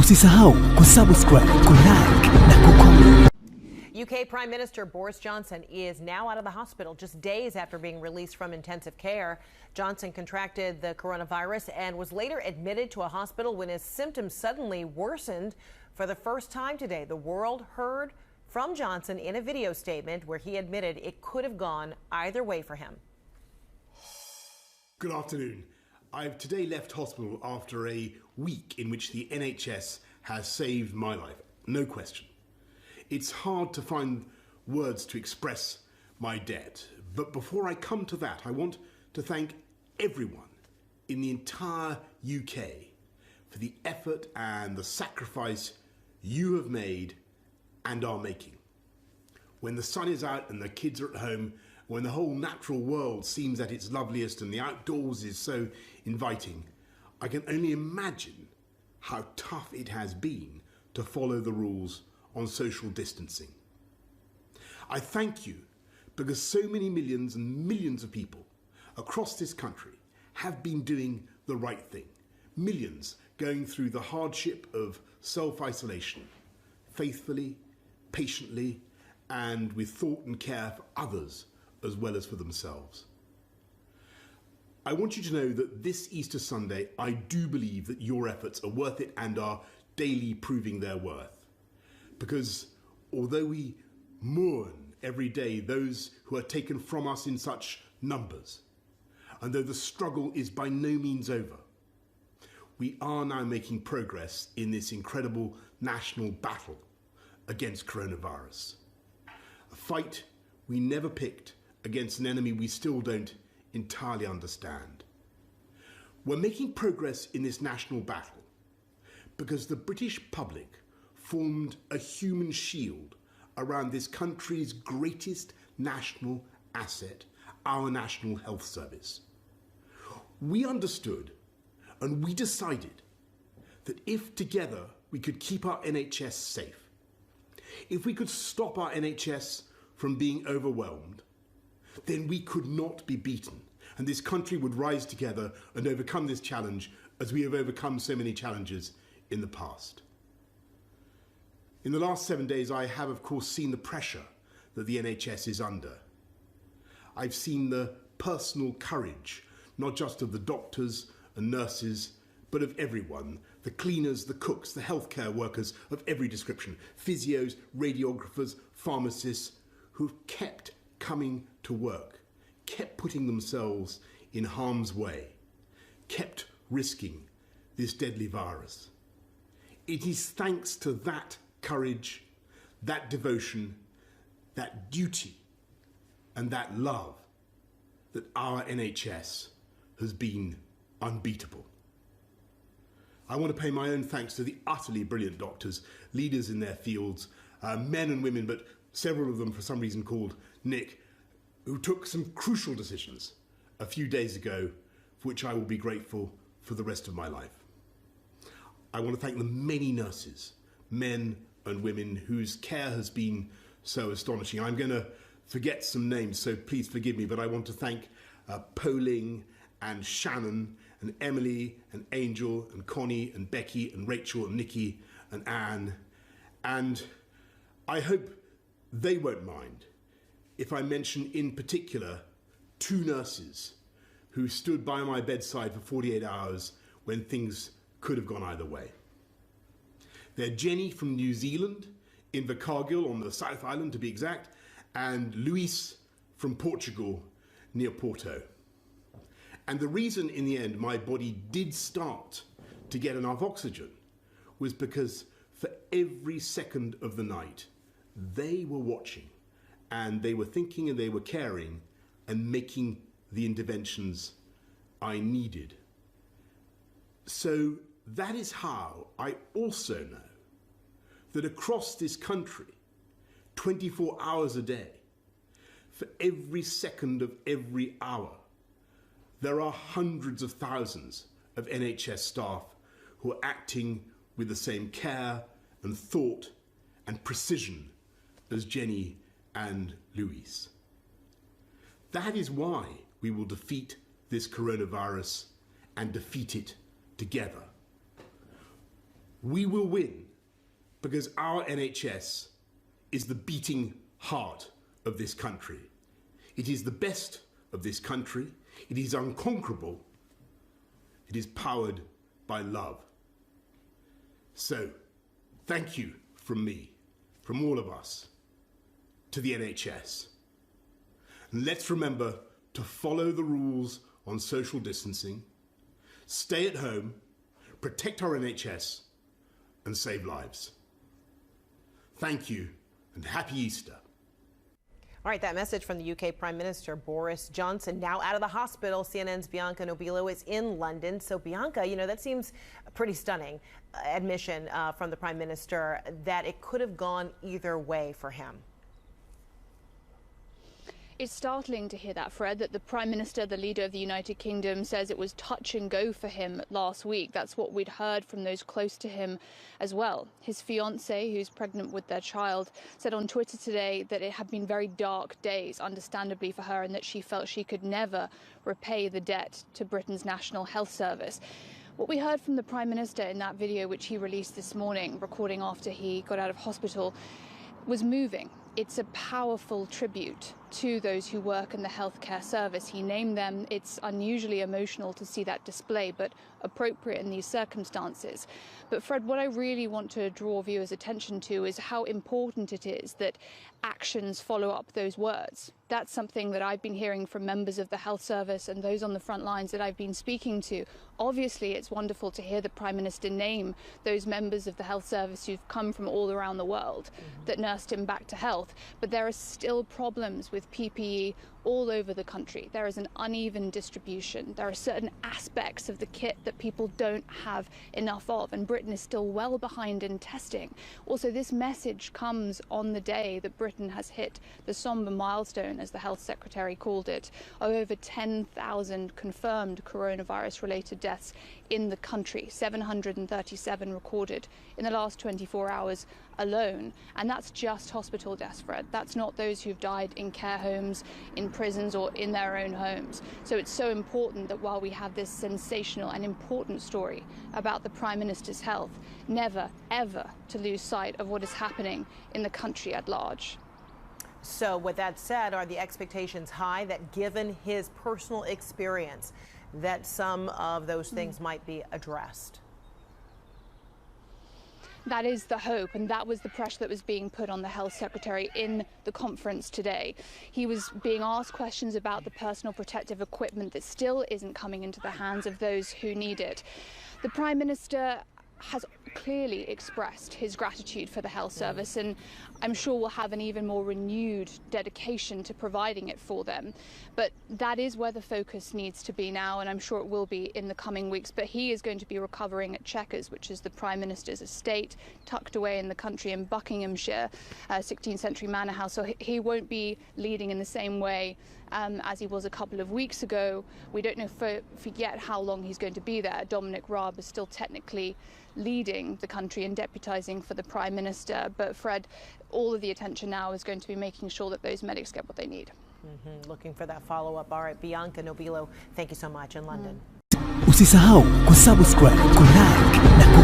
Usisahau kusubscribe, kulike na kucomment. UK Prime Minister Boris Johnson is now out of the hospital just days after being released from intensive care. Johnson contracted the coronavirus and was later admitted to a hospital when his symptoms suddenly worsened. For the first time today, the world heard from Johnson in a video statement where he admitted it could have gone either way for him. Good afternoon. I've today left hospital after a week in which the NHS has saved my life, no question. It's hard to find words to express my debt, but before I come to that, I want to thank everyone in the entire UK for the effort and the sacrifice you have made and are making. When the sun is out and the kids are at home, when the whole natural world seems at its loveliest and the outdoors is so inviting, I can only imagine how tough it has been to follow the rules on social distancing. I thank you because so many millions and millions of people across this country have been doing the right thing. Millions going through the hardship of self-isolation, faithfully, patiently, and with thought and care for others as well as for themselves. I want you to know that this Easter Sunday, I do believe that your efforts are worth it and are daily proving their worth. Because although we mourn every day those who are taken from us in such numbers, and though the struggle is by no means over, we are now making progress in this incredible national battle against coronavirus. A fight we never picked against an enemy we still don't entirely understand. We're making progress in this national battle because the British public formed a human shield around this country's greatest national asset, our National Health Service. We understood and we decided that if together we could keep our NHS safe, if we could stop our NHS from being overwhelmed, then we could not be beaten, and this country would rise together and overcome this challenge as we have overcome so many challenges in the past. In the last 7 days, I have, of course, seen the pressure that the NHS is under. I've seen the personal courage, not just of the doctors and nurses, but of everyone, the cleaners, the cooks, the healthcare workers of every description, physios, radiographers, pharmacists, who've kept coming to work, kept putting themselves in harm's way, kept risking this deadly virus. It is thanks to that courage, that devotion, that duty, and that love that our NHS has been unbeatable. I want to pay my own thanks to the utterly brilliant doctors, leaders in their fields, men and women, but several of them for some reason called Nick, who took some crucial decisions a few days ago for which I will be grateful for the rest of my life. I want to thank the many nurses, men and women, whose care has been so astonishing. I'm going to forget some names, so please forgive me, but I want to thank Poling and Shannon and Emily and Angel and Connie and Becky and Rachel and Nikki and Anne. And I hope they won't mind if I mention in particular two nurses who stood by my bedside for 48 hours when things could have gone either way. They're Jenny from New Zealand, in Invercargill on the South Island to be exact, and Luis from Portugal near Porto. And the reason in the end my body did start to get enough oxygen was because for every second of the night, they were watching and they were thinking and they were caring and making the interventions I needed. So that is how I also know that across this country, 24 hours a day, for every second of every hour, there are hundreds of thousands of NHS staff who are acting with the same care and thought and precision as Jenny and Luis. That is why we will defeat this coronavirus and defeat it together. We will win because our NHS is the beating heart of this country. It is the best of this country. It is unconquerable. It is powered by love. So, thank you from me, from all of us, to the NHS. And let's remember to follow the rules on social distancing, stay at home, protect our NHS, and save lives. Thank you, and happy Easter. All right, that message from the UK Prime Minister Boris Johnson, now out of the hospital. CNN's Bianca Nobilo is in London. So Bianca, you know, that seems a pretty stunning admission from the Prime Minister that it could have gone either way for him. It's startling to hear that, Fred, that the Prime Minister, the leader of the United Kingdom, says it was touch and go for him last week. That's what we'd heard from those close to him as well. His fiancée, who's pregnant with their child, said on Twitter today that it had been very dark days, understandably for her, and that she felt she could never repay the debt to Britain's National Health Service. What we heard from the Prime Minister in that video, which he released this morning, recording after he got out of hospital, was moving. It's a powerful tribute to those who work in the healthcare service. He named them. It's unusually emotional to see that display, but appropriate in these circumstances. But Fred, what I really want to draw viewers' attention to is how important it is that actions follow up those words. That's something that I've been hearing from members of the health service and those on the front lines that I've been speaking to. Obviously, it's wonderful to hear the Prime Minister name those members of the health service who've come from all around the world that nursed him back to health. But there are still problems with PPE all over the country. There is an uneven distribution. There are certain aspects of the kit that people don't have enough of, and Britain is still well behind in testing. Also, this message comes on the day that Britain has hit the somber milestone, as the Health Secretary called it, of over 10,000 confirmed coronavirus-related deaths in the country, 737 recorded in the last 24 hours alone. And that's just hospital deaths, Fred. That's not those who've died in care homes, in prisons, or in their own homes. So it's so important that while we have this sensational and important story about the Prime Minister's health, never, ever to lose sight of what is happening in the country at large. So with that said, are the expectations high that, given his personal experience, that some of those things might be addressed? That is the hope, and that was the pressure that was being put on the Health Secretary in the conference today. He was being asked questions about the personal protective equipment that still isn't coming into the hands of those who need it. The Prime Minister has clearly expressed his gratitude for the health service, and I'm sure will have an even more renewed dedication to providing it for them. But that is where the focus needs to be now, and I'm sure it will be in the coming weeks. But he is going to be recovering at Chequers, which is the Prime Minister's estate, tucked away in the country in Buckinghamshire, 16th century manor house. So he won't be leading in the same way as he was a couple of weeks ago. We don't know for yet how long he's going to be there. Dominic Raab is still technically leading the country and deputising for the Prime Minister. But Fred, all of the attention now is going to be making sure that those medics get what they need. Looking for that follow-up. All right, Bianca Nobilo, thank you so much in London. Usisahau kusubscribe, kulike na